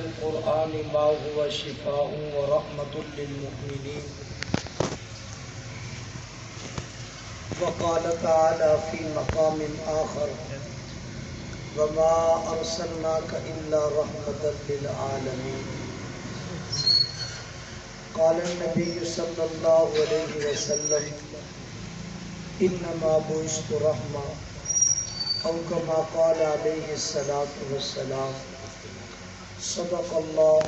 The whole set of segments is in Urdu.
القرآن ما هو شفاء ورحمة للمؤمنين وقال تعالى في مقام آخر وما أرسلناك إلا رحمة للعالمين قال النبي صلى الله عليه وسلم انما بعثت رحمة او كما قال عليه الصلاة والسلام صدق الله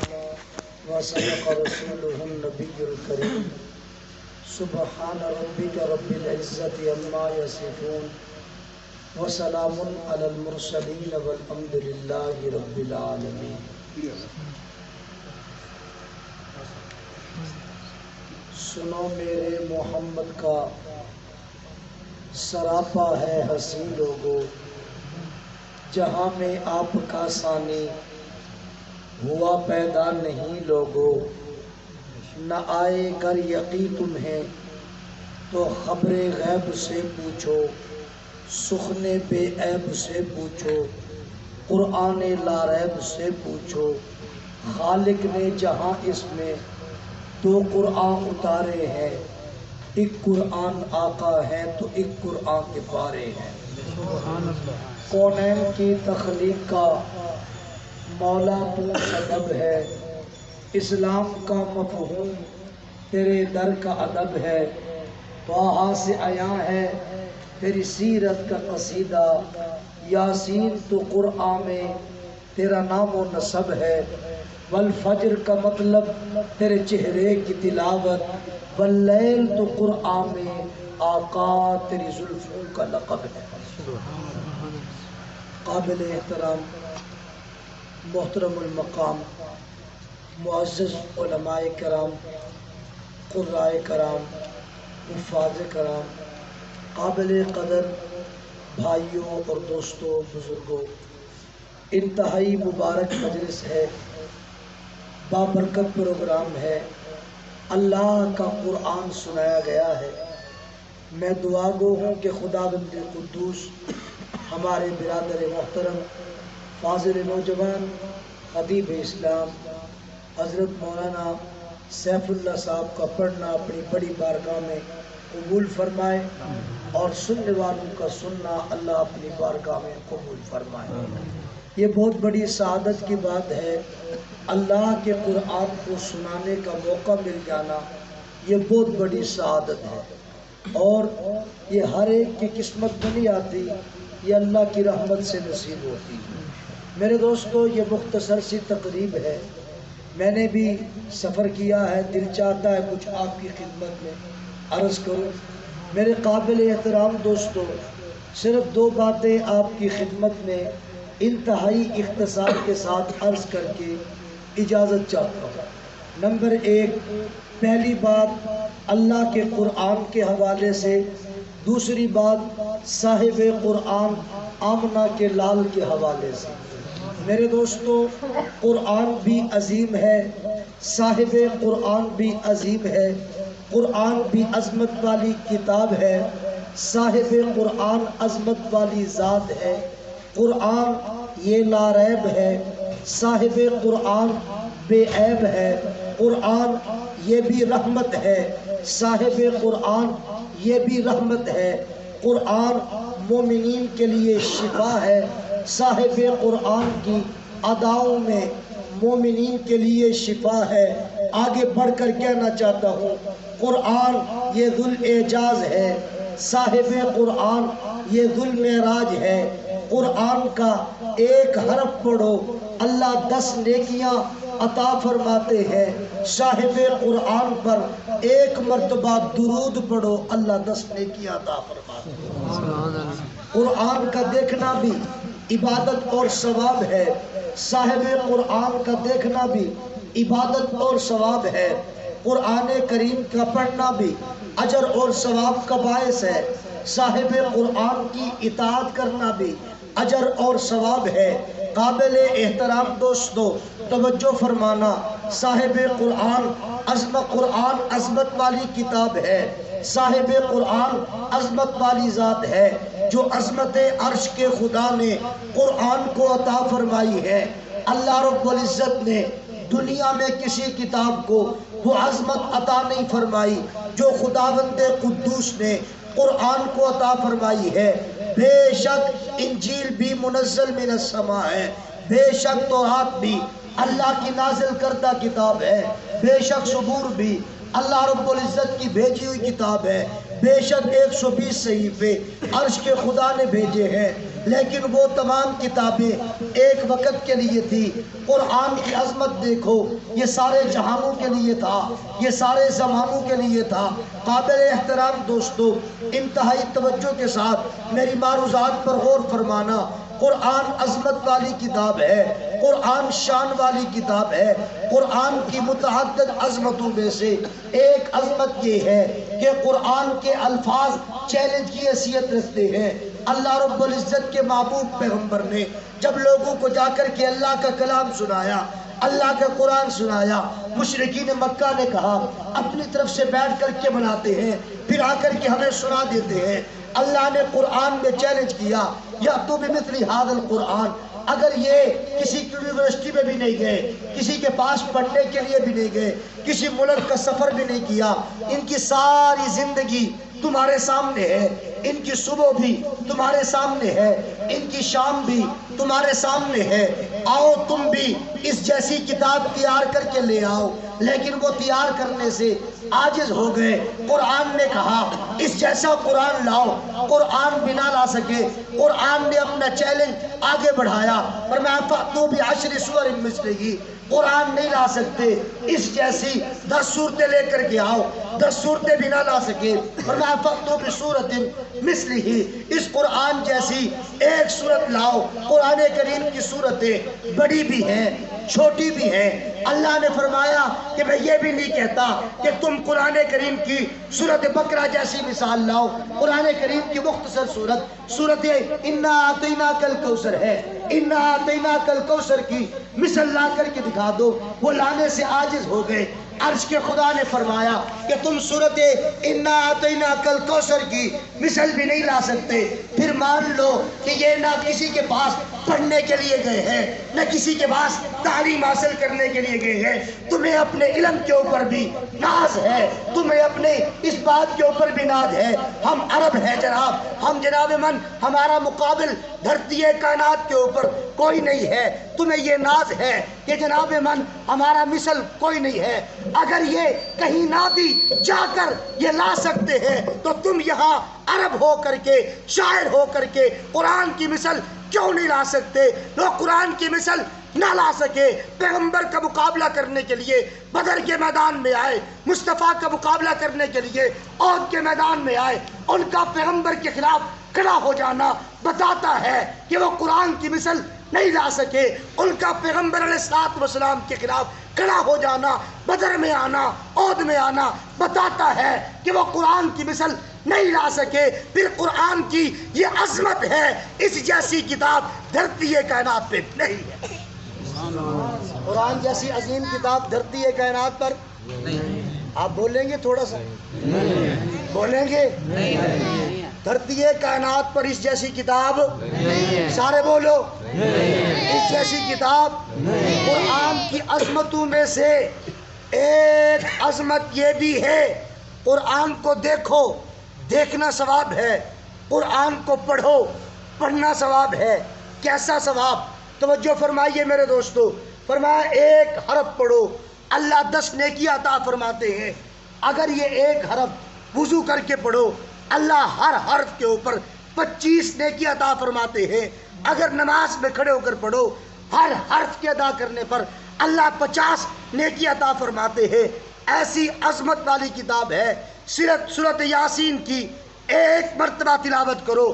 وصدق رسوله النبي الكريم سبحان ربك رب العزة عما يصفون وسلام على المرسلين والحمد لله رب العالمين۔ سنو میرے محمد کا سراپا ہے حسین لوگو، جہاں میں آپ کا ثانی ہوا پیدا نہیں لوگو، نہ آئے گر یقین تمہیں تو خبر غیب سے پوچھو، سخن بے عیب سے پوچھو، قرآن لا ریب سے پوچھو، خالق نے جہاں اس میں دو قرآن اتارے ہیں، ایک قرآن آقا ہے تو ایک قرآن کے پارے ہیں۔ کونین کی تخلیق کا مولا تو ادب ہے، اسلام کا مفہوم تیرے در کا ادب ہے، طٰہٰ سے عیاں ہے تیری سیرت کا قصیدہ، یاسین تو قرآن میں تیرا نام و نسب ہے، والفجر کا مطلب تیرے چہرے کی تلاوت، واللیل تو قرآن میں آقا تیری زلفوں کا لقب ہے۔ قابل احترام محترم المقام معزز علماء کرام، قرائے کرام، حفاظ کرام، قابل قدر بھائیوں اور دوستوں، بزرگوں، انتہائی مبارک مجلس ہے، بابرکت پروگرام ہے، اللہ کا قرآن سنایا گیا ہے۔ میں دعا گو ہوں کہ خداوند قدوس ہمارے برادر محترم فاضل نوجوان خطیب اسلام حضرت مولانا سیف اللہ صاحب کا پڑھنا اپنی بڑی بارگاہ میں قبول فرمائے، اور سننے والوں کا سننا اللہ اپنی بارگاہ میں قبول فرمائے۔ یہ بہت بڑی سعادت کی بات ہے، اللہ کے قرآن کو سنانے کا موقع مل جانا یہ بہت بڑی سعادت ہے، اور یہ ہر ایک کی قسمت میں نہیں آتی، یہ اللہ کی رحمت سے نصیب ہوتی ہے۔ میرے دوستو، یہ مختصر سی تقریب ہے، میں نے بھی سفر کیا ہے، دل چاہتا ہے کچھ آپ کی خدمت میں عرض کروں۔ میرے قابل احترام دوستو، صرف دو باتیں آپ کی خدمت میں انتہائی اختصار کے ساتھ عرض کر کے اجازت چاہتا ہوں۔ نمبر ایک، پہلی بات اللہ کے قرآن کے حوالے سے، دوسری بات صاحب قرآن آمنہ کے لال کے حوالے سے۔ میرے دوستو، قرآن بھی عظیم ہے، صاحب قرآن بھی عظیم ہے، قرآن بھی عظمت والی کتاب ہے، صاحب قرآن عظمت والی ذات ہے، قرآن یہ لا ریب ہے، صاحب قرآن بے عیب ہے، قرآن یہ بھی رحمت ہے، صاحب قرآن یہ بھی رحمت ہے، قرآن مومنین کے لیے شفا ہے، صاحب قرآن کی اداؤں میں مومنین کے لیے شفا ہے۔ آگے بڑھ کر کہنا چاہتا ہوں، قرآن یہ ذو الاعجاز ہے، صاحب قرآن یہ ذو المعراج ہے، قرآن کا ایک حرف پڑھو اللہ 10 نیکیاں عطا فرماتے ہیں، صاحب قرآن پر ایک مرتبہ درود پڑھو اللہ 10 نیکیاں عطا فرماتے ہیں۔ قرآن کا دیکھنا بھی عبادت اور ثواب ہے، صاحب قرآن کا دیکھنا بھی عبادت اور ثواب ہے، قرآن کریم کا پڑھنا بھی اجر اور ثواب کا باعث ہے، صاحب قرآن کی اطاعت کرنا بھی اجر اور ثواب ہے۔ قابل احترام دوستو، توجہ فرمانا، صاحب قرآن عظمت والی کتاب ہے، صاحب قرآن عظمت والی ذات ہے، جو عظمت عرش کے خدا نے قرآن کو عطا فرمائی ہے۔ اللہ رب العزت نے دنیا میں کسی کتاب کو وہ عظمت عطا نہیں فرمائی جو خداوند قدوس نے قرآن کو عطا فرمائی ہے۔ بے شک انجیل بھی منزل من السماء ہے، بے شک تورات بھی اللہ کی نازل کردہ کتاب ہے، بے شک زبور بھی اللہ رب العزت کی بھیجی ہوئی کتاب ہے، بے شک 120 صحیفے عرش کے خدا نے بھیجے ہیں، لیکن وہ تمام کتابیں ایک وقت کے لیے تھی۔ قرآن کی عظمت دیکھو، یہ سارے جہانوں کے لیے تھا، یہ سارے زمانوں کے لیے تھا۔ قابل احترام دوستو، انتہائی توجہ کے ساتھ میری معروضات پر غور فرمانا۔ قرآن عظمت والی کتاب ہے، قرآن شان والی کتاب ہے۔ قرآن کی متعدد عظمتوں میں سے ایک عظمت یہ ہے کہ قرآن کے الفاظ چیلنج کی حیثیت رکھتے ہیں۔ اللہ رب العزت کے محبوب پیغمبر نے جب لوگوں کو جا کر کے اللہ کا کلام سنایا، اللہ کا قرآن سنایا، مشرکین مکہ نے کہا اپنی طرف سے بیٹھ کر کے بناتے ہیں، پھر آ کر کے ہمیں سنا دیتے ہیں۔ اللہ نے قرآن میں چیلنج کیا، یا تو بمثل ھذا القرآن، اگر یہ کسی یونیورسٹی میں بھی نہیں گئے، کسی کے پاس پڑھنے کے لیے بھی نہیں گئے، کسی ملک کا سفر بھی نہیں کیا، ان کی ساری زندگی تمہارے سامنے ہے، ان کی صبح بھی تمہارے سامنے ہے، ان کی شام بھی تمہارے سامنے ہے، آؤ تم بھی اس جیسی کتاب تیار کر کے لے آؤ۔ لیکن وہ تیار کرنے سے عاجز ہو گئے۔ قرآن نے کہا اس جیسا قرآن لاؤ، قرآن بھی نہ لا سکے۔ قرآن نے اپنا چیلنج آگے بڑھایا، فرمایا فَأْتُوا بِعَشْرِ سُوَرٍ مِثْلِهِ، قرآن نہیں لا سکتے، اس جیسی 10 صورتیں لے کر کے آؤ، 10 صورتیں بھی نہ لا سکے، فرمایا فَأْتُوا بِسُورَةٍ مِثْلِهِ، اس قرآن جیسی ایک صورت لاؤ۔ قرآن کریم کی صورتیں بڑی بھی ہیں، چھوٹی بھی ہیں۔ اللہ نے فرمایا کہ میں یہ بھی نہیں کہتا کہ تم قرآن کریم کی سورت بقرہ جیسی مثال لاؤ۔ قرآن کریم کی مختصر سورت اِنَّا أَعْطَيْنَاكَ الْكَوْثَرَ ہے، اِنَّا أَعْطَيْنَاكَ الْكَوْثَرَ کی مثال لا کر کے دکھا دو، وہ لانے سے عاجز ہو گئے۔ عرش کے خدا نے فرمایا کہ تم سورت اِنَّا أَعْطَيْنَاكَ الْكَوْثَرَ کی مثال بھی نہیں لا سکتے، پھر مان لو کہ یہ نہ کسی کے پاس پڑھنے کے لیے گئے ہیں، نہ کسی کے پاس تعلیم حاصل کرنے کے لیے گئے ہیں۔ تمہیں اپنے علم کے اوپر بھی ناز ہے، تمہیں اپنے اس بات کے اوپر بھی ناز ہے ہم عرب ہیں جناب، ہم جناب من ہمارا مقابل دھرتی کائنات کے اوپر کوئی نہیں ہے۔ تمہیں یہ ناز ہے کہ جناب من ہمارا مثل کوئی نہیں ہے۔ اگر یہ کہیں نہ بھی جا کر یہ لا سکتے ہیں تو تم یہاں عرب ہو کر کے، شاعر ہو کر کے قرآن کی مثل کیوں نہیں لا سکتے؟ لوگ قرآن کی مثل نہ لا سکے، پیغمبر کا مقابلہ کرنے کے لیے بدر کے میدان میں آئے، مصطفیٰ کا مقابلہ کرنے کے لیے احد کے میدان میں آئے، ان کا پیغمبر کے خلاف کھڑا ہو جانا بتاتا ہے کہ وہ قرآن کی مثل نہیں لا سکے۔ ان کا پیغمبر علیہ السلام کے خلاف کھڑا ہو جانا، بدر میں آنا، احد میں آنا بتاتا ہے کہ وہ قرآن کی مثل نہیں لا سکے۔ پھر قرآن کی یہ عظمت ہے، اس جیسی کتاب دھرتی کائنات پہ نہیں ہے۔ قرآن جیسی عظیم کتاب دھرتی کائنات پر نہیں۔ آپ بولیں گے تھوڑا سا؟ بولیں گے؟ دھرتی کائنات پر اس جیسی کتاب سارے بولو، اس جیسی کتاب۔ قرآن کی عظمتوں میں سے ایک عظمت یہ بھی ہے، قرآن کو دیکھو، دیکھنا ثواب ہے، قرآن کو پڑھو، پڑھنا ثواب ہے۔ کیسا ثواب؟ توجہ فرمائیے میرے دوستو، فرمایا ایک حرف پڑھو اللہ 10 نیکی عطا فرماتے ہیں۔ اگر یہ ایک حرف وضو کر کے پڑھو اللہ ہر حرف کے اوپر 25 نیکی عطا فرماتے ہیں۔ اگر نماز میں کھڑے ہو کر پڑھو ہر حرف کے ادا کرنے پر اللہ 50 نیکی عطا فرماتے ہیں۔ ایسی عظمت والی کتاب ہے۔ سورت یاسین کی ایک مرتبہ تلاوت کرو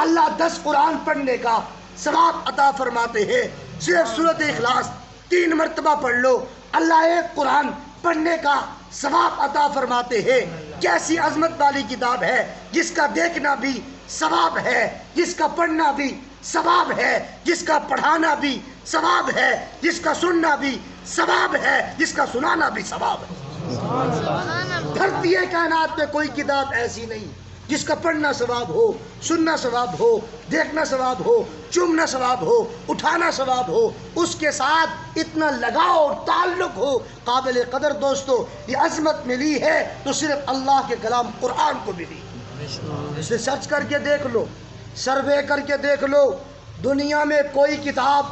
اللہ 10 قرآن پڑھنے کا ثواب عطا فرماتے ہیں۔ صرف سورت اخلاص 3 مرتبہ پڑھ لو اللہ ایک قرآن پڑھنے کا ثواب عطا فرماتے ہیں۔ کیسی عظمت والی کتاب ہے، جس کا دیکھنا بھی ثواب ہے، جس کا پڑھنا بھی ثواب ہے، جس کا پڑھانا بھی ثواب ہے، جس کا سننا بھی ثواب ہے، جس کا سنانا بھی ثواب ہے۔ دھرتی کائنات میں کوئی کتاب ایسی نہیں جس کا پڑھنا ثواب ہو، سننا ثواب ہو، دیکھنا ثواب ہو، چومنا ثواب ہو، اٹھانا ثواب ہو، اس کے ساتھ اتنا لگاؤ اور تعلق ہو، قابل قدر دوستو یہ عظمت ملی ہے تو صرف اللہ کے کلام قرآن کو ملی۔ اسے سرچ کر کے دیکھ لو، سروے کر کے دیکھ لو، دنیا میں کوئی کتاب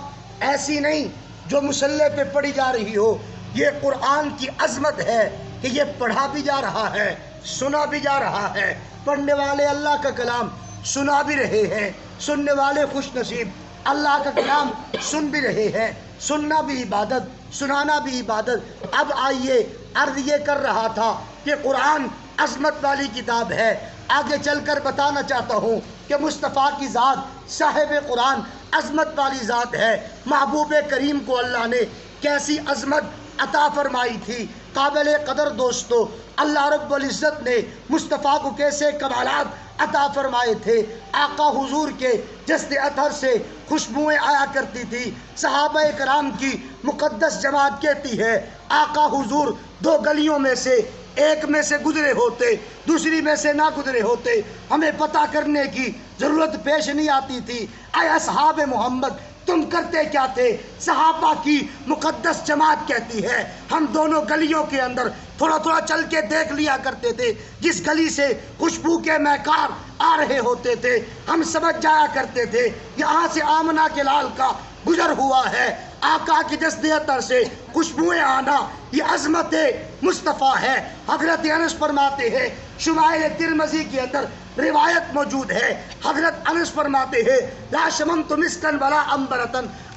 ایسی نہیں جو مصلح پہ پڑھی جا رہی ہو۔ یہ قرآن کی عظمت ہے کہ یہ پڑھا بھی جا رہا ہے، سنا بھی جا رہا ہے، پڑھنے والے اللہ کا کلام سنا بھی رہے ہیں، سننے والے خوش نصیب اللہ کا کلام سن بھی رہے ہیں۔ سننا بھی عبادت، سنانا بھی عبادت۔ اب آئیے، عرض یہ کر رہا تھا کہ قرآن عظمت والی کتاب ہے، آگے چل کر بتانا چاہتا ہوں کہ مصطفیٰ کی ذات صاحب قرآن عظمت والی ذات ہے۔ محبوب کریم کو اللہ نے کیسی عظمت عطا فرمائی تھی، قابل قدر دوستو اللہ رب العزت نے مصطفیٰ کو کیسے کمالات عطا فرمائے تھے۔ آقا حضور کے جسد اطہر سے خوشبوئیں آیا کرتی تھی۔ صحابہ کرام کی مقدس جماعت کہتی ہے آقا حضور دو گلیوں میں سے ایک میں سے گزرے ہوتے، دوسری میں سے نہ گزرے ہوتے، ہمیں پتہ کرنے کی ضرورت پیش نہیں آتی تھی۔ اے اصحاب محمد تم کرتے کیا تھے؟ صحابہ کی مقدس جماعت کہتی ہے ہم دونوں گلیوں کے اندر تھوڑا تھوڑا چل کے دیکھ لیا کرتے تھے، جس گلی سے خوشبو کے مہکار آ رہے ہوتے تھے ہم سمجھ جایا کرتے تھے یہاں سے آمنہ کے لال کا گزر ہوا ہے۔ آقا کی جسد اطہر سے خوشبوئیں آنا یہ عظمت مصطفیٰ ہے۔ حضرت انس فرماتے ہیں، شمائل ترمذی کے اندر روایت موجود ہے، حضرت انس فرماتے ہیں لا شممت مسکن ولا عنبرۃ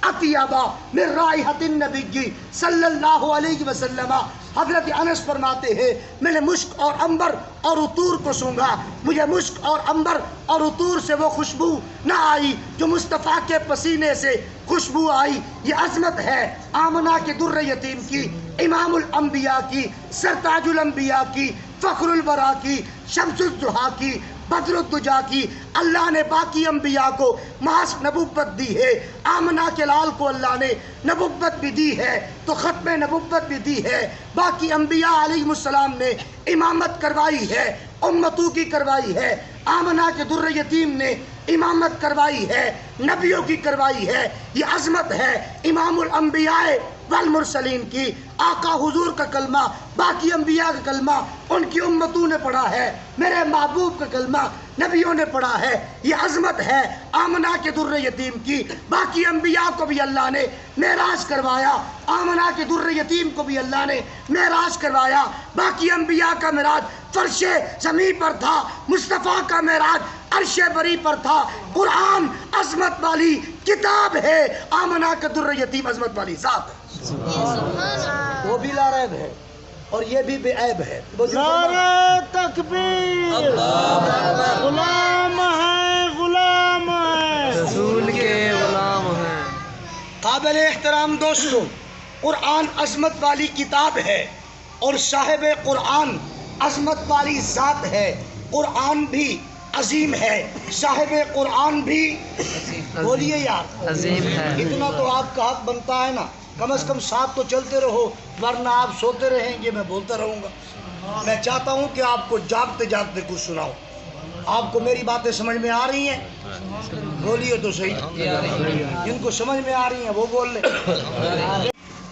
اطیب من رائحۃ النبی صلی اللہ علیہ وسلم۔ حضرت انس فرماتے ہیں میں نے مشک اور عنبر اور عطور کو سونگھا، مجھے مشک اور عنبر اور عطور سے وہ خوشبو نہ آئی جو مصطفیٰ کے پسینے سے خوشبو آئی۔ یہ عظمت ہے آمنہ کے در یتیم کی، امام الانبیاء کی، سرتاج الانبیاء کی، فخر الورا کی، شمس الضحیٰ کی، بدر الدجا کی۔ اللہ نے باقی انبیاء کو محض نبوت دی ہے، آمنہ کے لال کو اللہ نے نبوت بھی دی ہے تو ختم نبوت بھی دی ہے۔ باقی انبیاء علیہ السلام نے امامت کروائی ہے، امتوں کی کروائی ہے۔ آمنہ کے در یتیم نے امامت کروائی ہے، نبیوں کی کروائی ہے۔ یہ عظمت ہے امام الانبیاء والمرسلین کی۔ آقا حضور کا کلمہ باقی انبیاء کا کلمہ ان کی امتوں نے پڑھا ہے، میرے محبوب کا کلمہ نبیوں نے پڑھا ہے۔ یہ عظمت ہے آمنہ کے در یتیم کی۔ باقی انبیاء کو بھی اللہ نے معراج کروایا، آمنہ کے در یتیم کو بھی اللہ نے معراج کروایا۔ باقی انبیاء کا معراج فرش زمین پر تھا، مصطفیٰ کا معراج عرش بری پر تھا۔ قرآن عظمت والی کتاب ہے، آمنہ کا در یتیم عظمت والی ذات ہے، وہ بھی لا ریب ہے اور یہ بھی بے عیب ہے۔ نعرہ تکبیر، غلام ہے، غلام ہے، رسول کے غلام ہیں۔ قابل احترام دوستو قرآن عظمت والی کتاب ہے اور صاحب قرآن عظمت والی ذات ہے۔ قرآن بھی عظیم ہے، صاحب قرآن بھی بولیے یار عظیم ہے۔ اتنا تو آپ کا حق بنتا ہے نا، کم از کم ساتھ تو چلتے رہو ورنہ آپ سوتے رہیں گے، میں بولتا رہوں گا۔ میں چاہتا ہوں کہ آپ کو جاگتے جاگتے کچھ سناؤ۔ آپ کو میری باتیں سمجھ میں آ رہی ہیں؟ بولیے تو صحیح، جن کو سمجھ میں آ رہی ہیں وہ بول لیں۔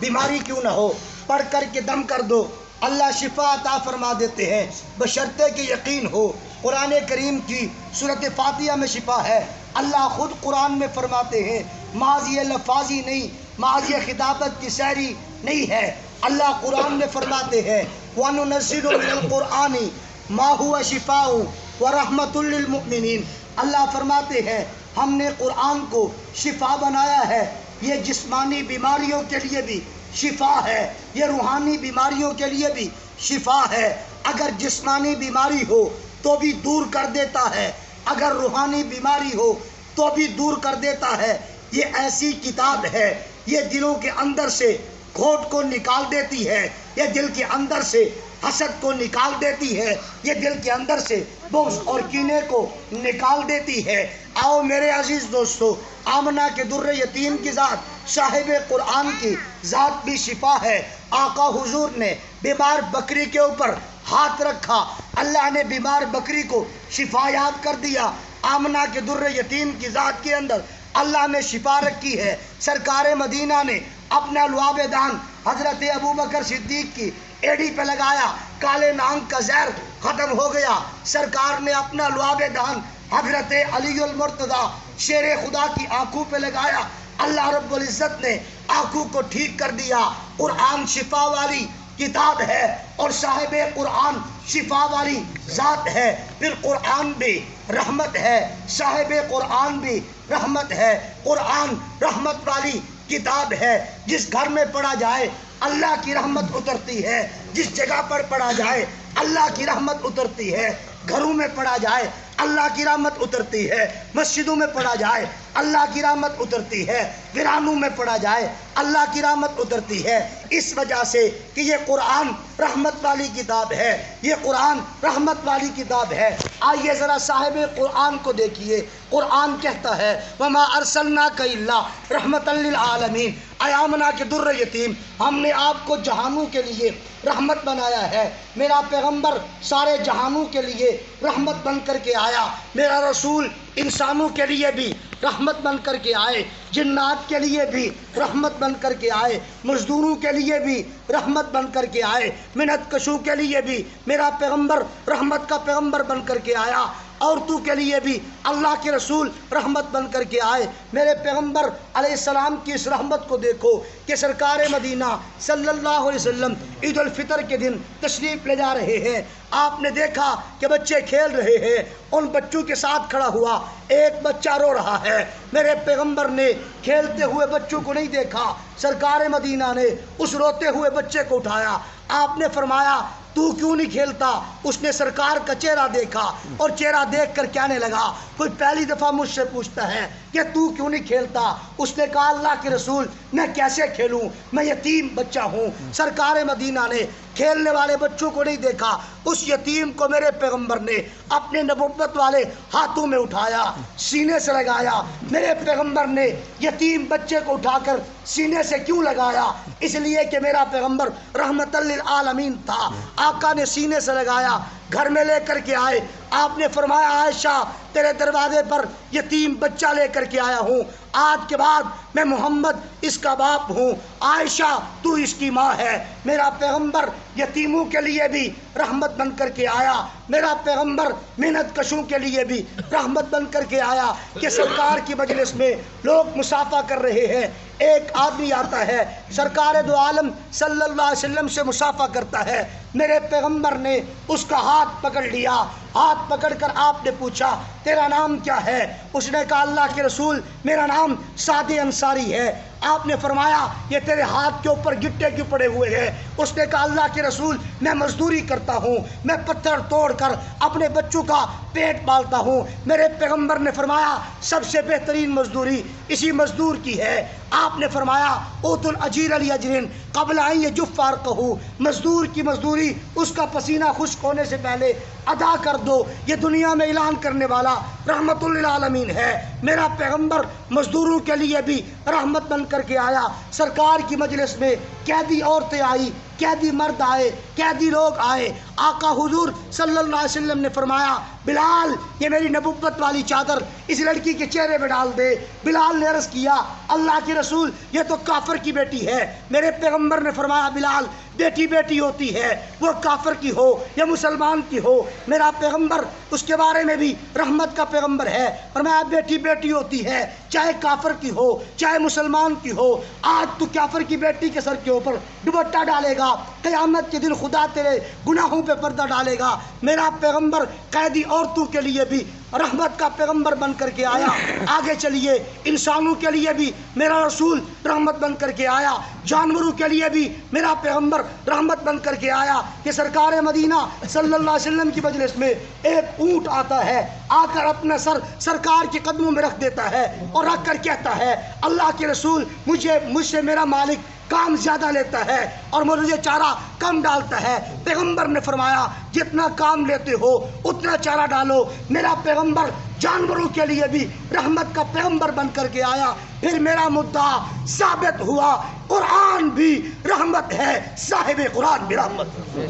بیماری کیوں نہ ہو پڑھ کر کے دم کر دو، اللہ شفا عطا فرما دیتے ہیں بشرطے کہ یقین ہو۔ قرآن کریم کی سورۃ فاتحہ میں شفا ہے۔ اللہ خود قرآن میں فرماتے ہیں ماضی لفاظی نہیں، ماضی خطابت کی سیری نہیں ہے۔ اللہ قرآن میں فرماتے ہیں وَنُنَزِّلُ مِنَ الْقُرْآنِ مَا هُوَ شِفَاءٌ وَرَحْمَةٌ لِّلْمُؤْمِنِينَ۔ اللہ فرماتے ہیں ہم نے قرآن کو شفا بنایا ہے، یہ جسمانی بیماریوں کے لیے بھی شفا ہے، یہ روحانی بیماریوں کے لیے بھی شفا ہے۔ اگر جسمانی بیماری ہو تو بھی دور کر دیتا ہے، اگر روحانی بیماری ہو تو بھی دور کر دیتا ہے۔ یہ ایسی کتاب ہے، یہ دلوں کے اندر سے گھوٹ کو نکال دیتی ہے، یہ دل کے اندر سے حسد کو نکال دیتی ہے، یہ دل کے اندر سے بغض اور کینے کو نکال دیتی ہے۔ آؤ میرے عزیز دوستو، آمنہ کے در یتیم کی ذات صاحب قرآن کی ذات بھی شفا ہے۔ آقا حضور نے بیمار بکری کے اوپر ہاتھ رکھا، اللہ نے بیمار بکری کو شفا یاب کر دیا۔ آمنہ کے در یتیم کی ذات کے اندر اللہ نے شفا رکھی ہے۔ سرکار مدینہ نے اپنا لعاب دان حضرت ابوبکر صدیق کی ایڑی پہ لگایا، کالے نانگ کا زہر ختم ہو گیا۔ سرکار نے اپنا لعاب دان حضرت علی المرتضیٰ شیر خدا کی آنکھوں پہ لگایا، اللہ رب العزت نے آنکھوں کو ٹھیک کر دیا۔ قرآن شفا والی کتاب ہے اور صاحب قرآن شفا والی ذات ہے، پھر قرآن بھی رحمت ہے، صاحب قرآن بھی رحمت ہے۔ قرآن رحمت والی کتاب ہے، جس گھر میں پڑھا جائے اللہ کی رحمت اترتی ہے، جس جگہ پر پڑھا جائے اللہ کی رحمت اترتی ہے۔ گھروں میں پڑھا جائے اللہ کی رحمت اترتی ہے، مسجدوں میں پڑھا جائے اللہ کی رحمت اترتی ہے، ویرانوں میں پڑھا جائے اللہ کی رحمت اترتی ہے۔ اس وجہ سے کہ یہ قرآن رحمت والی کتاب ہے، یہ قرآن رحمت والی کتاب ہے۔ آئیے ذرا صاحب قرآن کو دیکھیے، قرآن کہتا ہے وَمَا أَرْسَلْنَاكَ إِلَّا رَحْمَةً لِّلْعَالَمِينَ، اے آمنہ کے در یتیم، ہم نے آپ کو جہانوں کے لیے رحمت بنایا ہے۔ میرا پیغمبر سارے جہانوں کے لیے رحمت بن کر کے آیا، میرا رسول انسانوں کے لیے بھی رحمت بن کر کے آئے، جنات کے لیے بھی رحمت بن کر کے آئے، مزدوروں کے لیے بھی رحمت بن کر کے آئے، منت کشوں کے لیے بھی میرا پیغمبر رحمت کا پیغمبر بن کر کے آیا، عورتوں کے لیے بھی اللہ کے رسول رحمت بن کر کے آئے۔ میرے پیغمبر علیہ السلام کی اس رحمت کو دیکھو کہ سرکار مدینہ صلی اللہ علیہ وسلم عید الفطر کے دن تشریف لے جا رہے ہیں۔ آپ نے دیکھا کہ بچے کھیل رہے ہیں، ان بچوں کے ساتھ کھڑا ہوا، ایک بچہ رو رہا ہے۔ میرے پیغمبر نے کھیلتے ہوئے بچوں کو نہیں دیکھا، سرکار مدینہ نے اس روتے ہوئے بچے کو اٹھایا۔ آپ نے فرمایا تو کیوں نہیں کھیلتا؟ اس نے سرکار کا چہرہ دیکھا اور چہرہ دیکھ کر کہنے لگا، کوئی پہلی دفعہ مجھ سے پوچھتا ہے کہ تو کیوں نہیں کھیلتا؟ اس نے کہا اللہ کے رسول میں کیسے کھیلوں، میں یتیم بچہ ہوں۔ سرکار مدینہ نے کھیلنے والے بچوں کو نہیں دیکھا، اس یتیم کو میرے پیغمبر نے اپنے نبوت والے ہاتھوں میں اٹھایا، سینے سے لگایا۔ میرے پیغمبر نے یتیم بچے کو اٹھا کر سینے سے کیوں لگایا؟ اس لیے کہ میرا پیغمبر رحمت للعالمین تھا۔ آقا نے سینے سے لگایا، گھر میں لے کر کے آئے۔ آپ نے فرمایا عائشہ تیرے دروازے پر یتیم بچہ لے کر کے آیا ہوں، آج کے بعد میں محمد اس کا باپ ہوں، عائشہ تو اس کی ماں ہے۔ میرا پیغمبر یتیموں کے لیے بھی رحمت بن کر کے آیا، میرا پیغمبر محنت کشوں کے لیے بھی رحمت بن کر کے آیا کہ سرکار کی مجلس میں لوگ مصافحہ کر رہے ہیں، ایک آدمی آتا ہے سرکار دو عالم صلی اللہ علیہ وسلم سے مصافحہ کرتا ہے، میرے پیغمبر نے اس کا ہاتھ پکڑ لیا، ہاتھ پکڑ کر آپ نے پوچھا تیرا نام کیا ہے؟ اس نے کہا اللہ کے رسول میرا نام سعد انصاری ہے۔ آپ نے فرمایا یہ تیرے ہاتھ کے اوپر گٹے کیوں پڑے ہوئے ہیں؟ اس نے کہا اللہ کے رسول میں مزدوری کرتا ہوں، میں پتھر توڑ کر اپنے بچوں کا پیٹ پالتا ہوں۔ میرے پیغمبر نے فرمایا سب سے بہترین مزدوری اسی مزدور کی ہے۔ آپ نے فرمایا اوت الاجیر علی اجرین قبل ان یجف فارقہ، مزدور کی مزدوری اس کا پسینہ خشک ہونے سے پہلے ادا کر دو۔ یہ دنیا میں اعلان کرنے والا رحمت للعالمین ہے۔ میرا پیغمبر مزدوروں کے لیے بھی رحمت بن کر کے آیا۔ سرکار کی مجلس میں قیدی عورتیں آئی، قیدی مرد آئے، قیدی لوگ آئے۔ آقا حضور صلی اللہ علیہ وسلم نے فرمایا بلال یہ میری نبوت والی چادر اس لڑکی کے چہرے میں ڈال دے۔ بلال نے عرض کیا اللہ کے رسول یہ تو کافر کی بیٹی ہے۔ میرے پیغمبر نے فرمایا بلال بیٹی بیٹی ہوتی ہے، وہ کافر کی ہو یا مسلمان کی ہو، میرا پیغمبر اس کے بارے میں بھی رحمت کا پیغمبر ہے۔ فرمایا بیٹی بیٹی ہوتی ہے، چاہے کافر کی ہو چاہے مسلمان کی ہو۔ آج تو کافر کی بیٹی کے سر کے اوپر دوپٹہ ڈالے گا، قیامت کے دن خدا تیرے گناہوں پہ پردہ ڈالے گا۔ میرا پیغمبر قیدی عورتوں کے لیے بھی رحمت کا پیغمبر بن کر کے آیا۔ آگے چلیے انسانوں کے لیے بھی میرا رسول رحمت بن کر کے آیا، جانوروں کے لیے بھی میرا پیغمبر رحمت بن کر کے آیا کہ سرکار مدینہ صلی اللہ علیہ وسلم کی مجلس میں ایک اونٹ آتا ہے، آ کر اپنا سر سرکار کے قدموں میں رکھ دیتا ہے اور رکھ کر کہتا ہے اللہ کے رسول مجھ سے میرا مالک کام زیادہ لیتا ہے اور مجھے چارہ کم ڈالتا ہے۔ پیغمبر نے فرمایا جتنا کام لیتے ہو اتنا چارہ ڈالو۔ میرا پیغمبر جانوروں کے لیے بھی رحمت کا پیغمبر بن کر کے آیا. پھر میرا مدعا ثابت ہوا, قرآن بھی رحمت ہے, صاحب قرآن بھی رحمت ہے.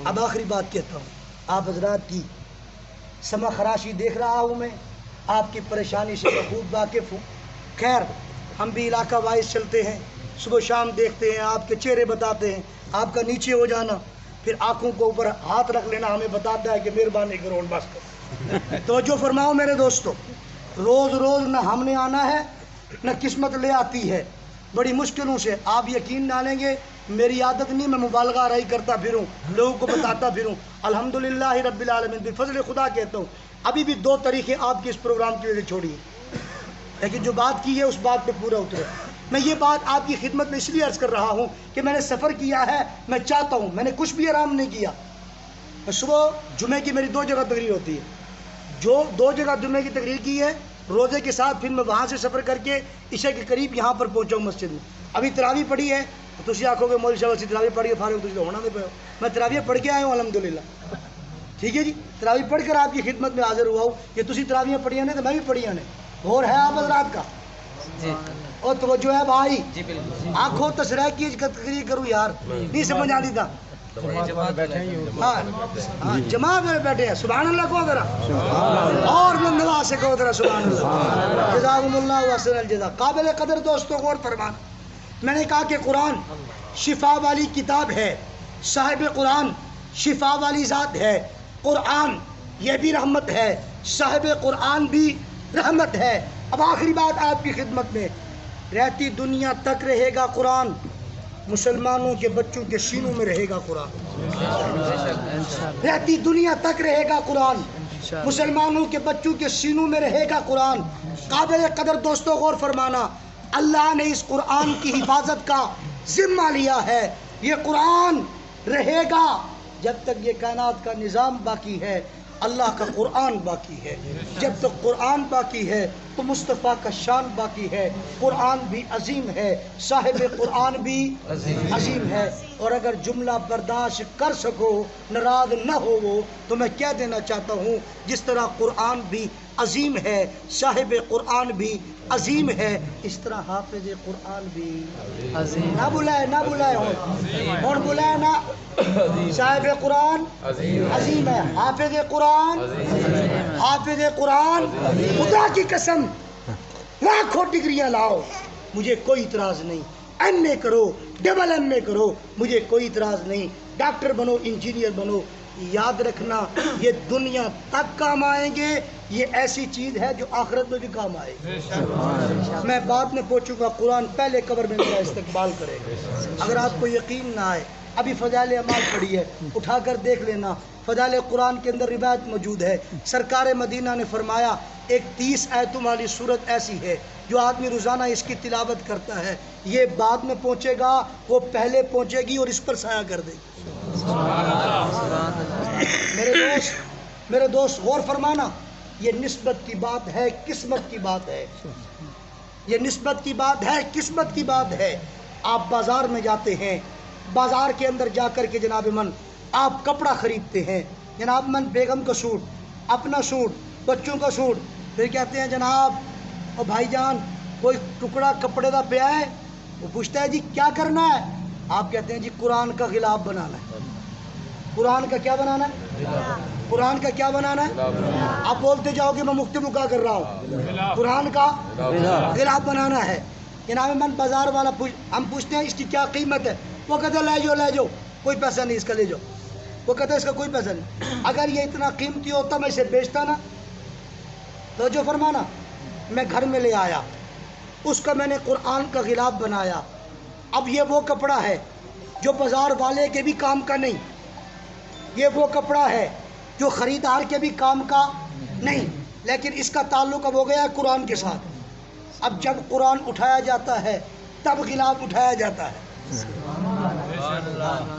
اب آخری بات کہتا ہوں, آپ حضرات کی سما خراشی دیکھ رہا ہوں میں, آپ کی پریشانی سے میں خوب واقف ہوں. خیر, ہم بھی علاقہ وائز چلتے ہیں, صبح شام دیکھتے ہیں, آپ کے چہرے بتاتے ہیں, آپ کا نیچے ہو جانا, پھر آنکھوں کو اوپر ہاتھ رکھ لینا ہمیں بتاتا ہے کہ مہربانی کرو بس کرو. توجہ فرماؤ میرے دوستو, روز روز نہ ہم نے آنا ہے نہ قسمت لے آتی ہے, بڑی مشکلوں سے. آپ یقین ڈالیں گے, میری عادت نہیں میں مبالغہ آرائی کرتا پھروں, لوگوں کو بتاتا پھروں. الحمدللہ رب العالمین, بفضل خدا کہتا ہوں, ابھی بھی 2 طریقے آپ کے اس پروگرام کی وجہ سے چھوڑی ہیں, لیکن جو بات کی ہے اس بات پہ پورا اترے. میں یہ بات آپ کی خدمت میں اس لیے عرض کر رہا ہوں کہ میں نے سفر کیا ہے, میں چاہتا ہوں, میں نے کچھ بھی آرام نہیں کیا. صبح جمعے کی میری 2 جگہ تقریر ہوتی ہے, جو 2 جگہ جمعے کی تقریر کی ہے روزے کے ساتھ, پھر میں وہاں سے سفر کر کے عشاء کے قریب یہاں پر پہنچا ہوں مسجد میں. ابھی تراویح پڑھی ہے, تو تھی آنکھوں کے مولوی صاحب سے تراویح پڑھی ہے, فارغ تجھے ہونا نہیں پڑا. میں تراویح پڑھ کے آیا ہوں الحمدللہ, ٹھیک ہے جی. تراویح پڑھ کر آپ کی خدمت میں حاضر ہوا ہوں. کہ تھی تراویح پڑھی نہیں تو میں بھی پڑھی نے, اور ہے آپ حضرات کا اور توجہ ہے بھائی, آنکھوں تسرہ کی تقریر کروں یار, نہیں سمجھ آتی تھا. ہاں جماعت میں بیٹھے ہیں, سبحان اللہ کہو ذرا, اور نواز سے کہو ذرا سبحان اللہ. جزاکم اللہ وحسن الجزا. قابل قدر دوستوں غور فرمان, میں نے کہا کہ قرآن شفا والی کتاب ہے, صاحب قرآن شفا والی ذات ہے. قرآن یہ بھی رحمت ہے, صاحب قرآن بھی رحمت ہے. اب آخری بات آپ کی خدمت میں, رہتی دنیا تک رہے گا قرآن, مسلمانوں کے بچوں کے سینوں میں رہے گا قرآن. رہتی دنیا تک رہے گا قرآن, مسلمانوں کے بچوں کے سینوں میں رہے گا قرآن. قابل قدر دوستوں غور فرمانا, اللہ نے اس قرآن کی حفاظت کا ذمہ لیا ہے. یہ قرآن رہے گا جب تک یہ کائنات کا نظام باقی ہے, اللہ کا قرآن باقی ہے. جب تک قرآن باقی ہے تو مصطفیٰ کا شان باقی ہے. قرآن بھی عظیم ہے, صاحب قرآن بھی عظیم ہے. اور اگر جملہ برداشت کر سکو, ناراض نہ ہو وہ, تو میں کہہ دینا چاہتا ہوں, جس طرح قرآن بھی عظیم ہے, صاحب قرآن بھی عظیم ہے, اس طرح حافظ قرآن بھی عظیم. نہ بلائے اور بلائے نا, صاحب قرآن عظیم ہے, حافظ قرآن حافظ قرآن. خدا کی قسم لاکھوں ڈگریاں لاؤ, مجھے کوئی اعتراض نہیں. ایم اے کرو, ڈبل ایم اے کرو, مجھے کوئی اعتراض نہیں. ڈاکٹر بنو, انجینئر بنو, یاد رکھنا یہ دنیا تک کام آئیں گے. یہ ایسی چیز ہے جو آخرت میں بھی کام آئے گی. میں بعد میں پہنچوں گا, قرآن پہلے قبر میں میرا استقبال کرے گا. اگر آپ کو یقین نہ آئے, ابھی فضائل اعمال پڑھی ہے, اٹھا کر دیکھ لینا. فضائل قرآن کے اندر روایت موجود ہے, سرکار مدینہ نے فرمایا ایک 30 آیتوں والی صورت ایسی ہے, جو آدمی روزانہ اس کی تلاوت کرتا ہے, یہ بعد میں پہنچے گا, وہ پہلے پہنچے گی اور اس پر سایہ کر دے گی. میرے دوست غور فرمانا, یہ نسبت کی بات ہے, قسمت کی بات ہے. یہ نسبت کی بات ہے, قسمت کی بات ہے. آپ بازار میں جاتے ہیں, بازار کے اندر جا کر کے جناب من آپ کپڑا خریدتے ہیں, جناب من بیگم کا سوٹ, اپنا سوٹ, بچوں کا سوٹ, پھر کہتے ہیں جناب او بھائی جان کوئی ٹکڑا کپڑے کا پیا ہے, وہ پوچھتا ہے جی کیا کرنا ہے, آپ کہتے ہیں جی قرآن کا غلاف بنانا ہے. قرآن کا کیا بنانا ہے, قرآن کا کیا بنانا ہے. آپ بولتے جاؤ کہ میں مفتی مکا کر رہا ہوں, قرآن کا غلاف بنانا ہے. جناب من بازار والا ہم پوچھتے ہیں اس کی کیا قیمت ہے, وہ کہتے ہیں لے جاؤ, کوئی پیسہ نہیں اس کا, لے جاؤ. وہ کہتا ہے اس کا کوئی پیسہ نہیں. اگر یہ اتنا قیمتی ہوتا میں اسے بیچتا نا, تو جو فرمانا میں گھر میں لے آیا, اس کا میں نے قرآن کا غلاف بنایا. اب یہ وہ کپڑا ہے جو بازار والے کے بھی کام کا نہیں, یہ وہ کپڑا ہے جو خریدار کے بھی کام کا نہیں, لیکن اس کا تعلق اب ہو گیا ہے قرآن کے ساتھ. اب جب قرآن اٹھایا جاتا ہے تب غلاف اٹھایا جاتا ہے.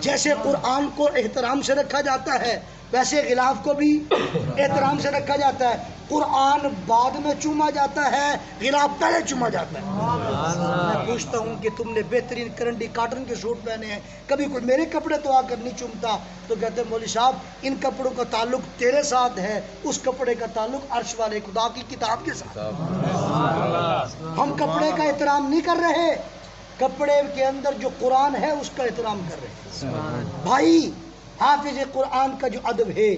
جیسے قرآن کو احترام سے رکھا جاتا ہے, ویسے غلاف کو بھی احترام سے رکھا جاتا ہے. قرآن بعد میں چوما جاتا ہے، غلاف پہلے چوما جاتا ہے۔ میں پوچھتا ہوں کہ تم نے بہترین کرنڈی کاٹن کے سوٹ پہنے ہیں، کبھی کوئی میرے کپڑے تو آ کر نہیں چومتا؟ تو کہتے ہیں مولوی صاحب ان کپڑوں کا تعلق تیرے ساتھ ہے، اس کپڑے کا تعلق عرش والے خدا کی کتاب کے ساتھ۔ ہم کپڑے کا احترام نہیں کر رہے، کپڑے کے اندر جو قرآن ہے اس کا احترام کر رہے ہیں۔ بھائی حافظ قرآن کا جو ادب ہے،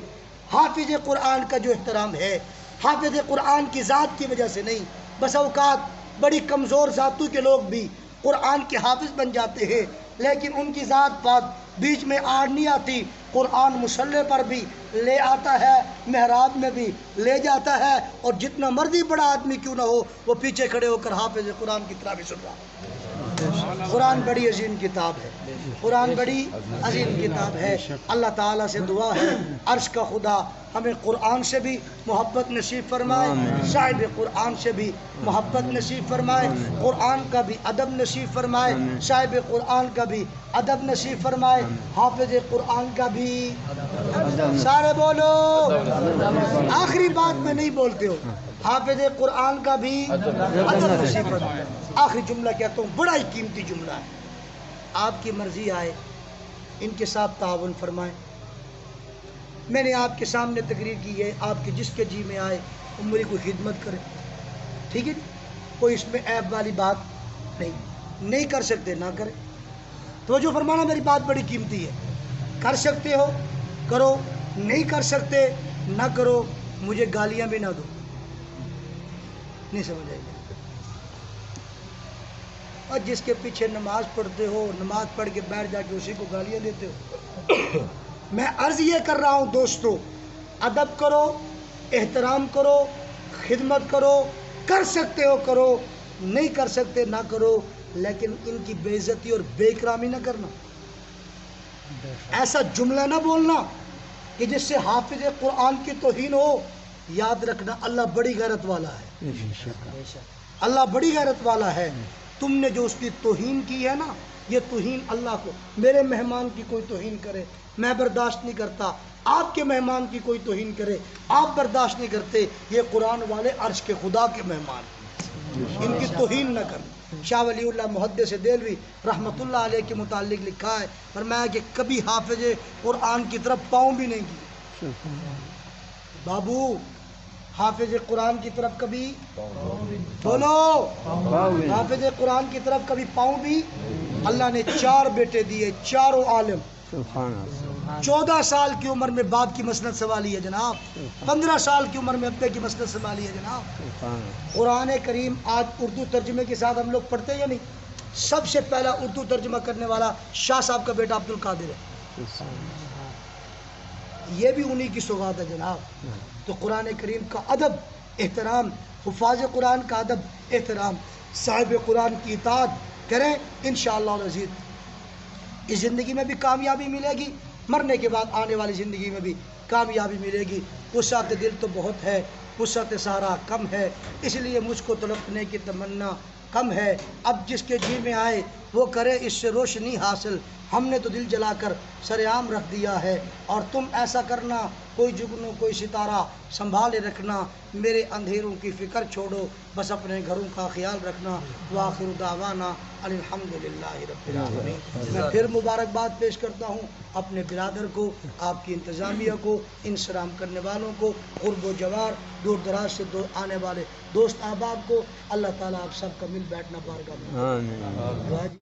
حافظ قرآن کا جو احترام ہے، حافظ قرآن کی ذات کی وجہ سے نہیں، بس اوقات بڑی کمزور ذاتوں کے لوگ بھی قرآن کے حافظ بن جاتے ہیں، لیکن ان کی ذات پات بیچ میں آڑ نہیں آتی۔ قرآن مصلے پر بھی لے آتا ہے، محراب میں بھی لے جاتا ہے، اور جتنا مرضی بڑا آدمی کیوں نہ ہو وہ پیچھے کھڑے ہو کر حافظ قرآن کی طرح بھی سن رہا ہے۔ قرآن بڑی عظیم کتاب ہے، قرآن بڑی عظیم کتاب ہے۔ اللہ تعالیٰ سے دعا ہے عرش کا خدا ہمیں قرآن سے بھی محبت نصیب فرمائے، صاحب قرآن سے بھی محبت نصیب فرمائے، قرآن کا بھی ادب نصیب فرمائے، صاحب قرآن کا بھی ادب نصیب فرمائے، حافظ قرآن کا بھی سارے بولو، آخری بات میں نہیں بولتے ہو، حافظ قرآن کا بھی ادب نصیب فرمائے۔ آخری جملہ کہتا ہوں، بڑا ہی قیمتی جملہ ہے، آپ کی مرضی آئے ان کے ساتھ تعاون فرمائیں۔ میں نے آپ کے سامنے تقریر کی ہے، آپ کے جس کے جی میں آئے وہ میری کوئی خدمت کرے، ٹھیک ہے؟ کوئی اس میں عیب والی بات نہیں کر سکتے نہ کرے، توجہ فرمانا، میری بات بڑی قیمتی ہے۔ کر سکتے ہو کرو، نہیں کر سکتے نہ کرو، مجھے گالیاں بھی نہ دو، نہیں سمجھ آئی؟ اور جس کے پیچھے نماز پڑھتے ہو، نماز پڑھ کے بیٹھ جا کے اسی کو گالیاں دیتے ہو۔ میں عرض یہ کر رہا ہوں دوستو، ادب کرو، احترام کرو، خدمت کرو، کر سکتے ہو کرو، نہیں کر سکتے نہ کرو، لیکن ان کی بے عزتی اور بے اکرامی نہ کرنا، ایسا جملہ نہ بولنا کہ جس سے حافظ قرآن کی توہین ہو۔ یاد رکھنا اللہ بڑی غیرت والا ہے، اللہ بڑی غیرت والا ہے۔ تم نے جو اس کی توہین کی ہے نا، یہ توہین اللہ کو، میرے مہمان کی کوئی توہین کرے میں برداشت نہیں کرتا، آپ کے مہمان کی کوئی توہین کرے آپ برداشت نہیں کرتے، یہ قرآن والے عرش کے خدا کے مہمان، ان کی توہین نہ کرنا۔ شاہ ولی اللہ محدث دہلوی رحمت اللہ علیہ کے متعلق لکھا ہے، فرمایا کہ کبھی حافظ قرآن کی طرف پاؤں بھی نہیں کی۔ بابو حافظ قرآن کی طرف کبھی بولو، حافظ قرآن کی طرف کبھی پاؤں بھی۔ اللہ نے 4 بیٹے دیے، چاروں عالم، 14 سال کی عمر میں باپ کی مسند سنبھالی ہے جناب، 15 سال کی عمر میں ابے کی مسند سنبھالی ہے جناب۔ قرآن کریم آج اردو ترجمے کے ساتھ ہم لوگ پڑھتے ہیں یا نہیں؟ سب سے پہلا اردو ترجمہ کرنے والا شاہ صاحب کا بیٹا عبد القادر ہے، یہ بھی انہی کی سوغات ہے جناب۔ تو قرآن کریم کا ادب احترام، حفاظ قرآن کا ادب احترام، صاحب قرآن کی اطاعت کریں، انشاءاللہ العزیز اس زندگی میں بھی کامیابی ملے گی، مرنے کے بعد آنے والی زندگی میں بھی کامیابی ملے گی۔ وسعت دل تو بہت ہے، وسعت سارا کم ہے، اس لیے مجھ کو تڑپنے کی تمنا کم ہے۔ اب جس کے جی میں آئے وہ کرے اس سے روشنی حاصل، ہم نے تو دل جلا کر سر عام رکھ دیا ہے، اور تم ایسا کرنا، کوئی جگنو کوئی ستارہ سنبھالے رکھنا، میرے اندھیروں کی فکر چھوڑو، بس اپنے گھروں کا خیال رکھنا۔ وآخر دعوانا الحمدللہ رب العالمین۔ میں پھر مبارکباد پیش کرتا ہوں اپنے برادر کو، آپ کی انتظامیہ کو، ان سلام کرنے والوں کو، قرب و جوار دور دراز سے آنے والے دوست احباب کو، اللہ تعالیٰ آپ سب کا مل بیٹھنا بارگاہ میں۔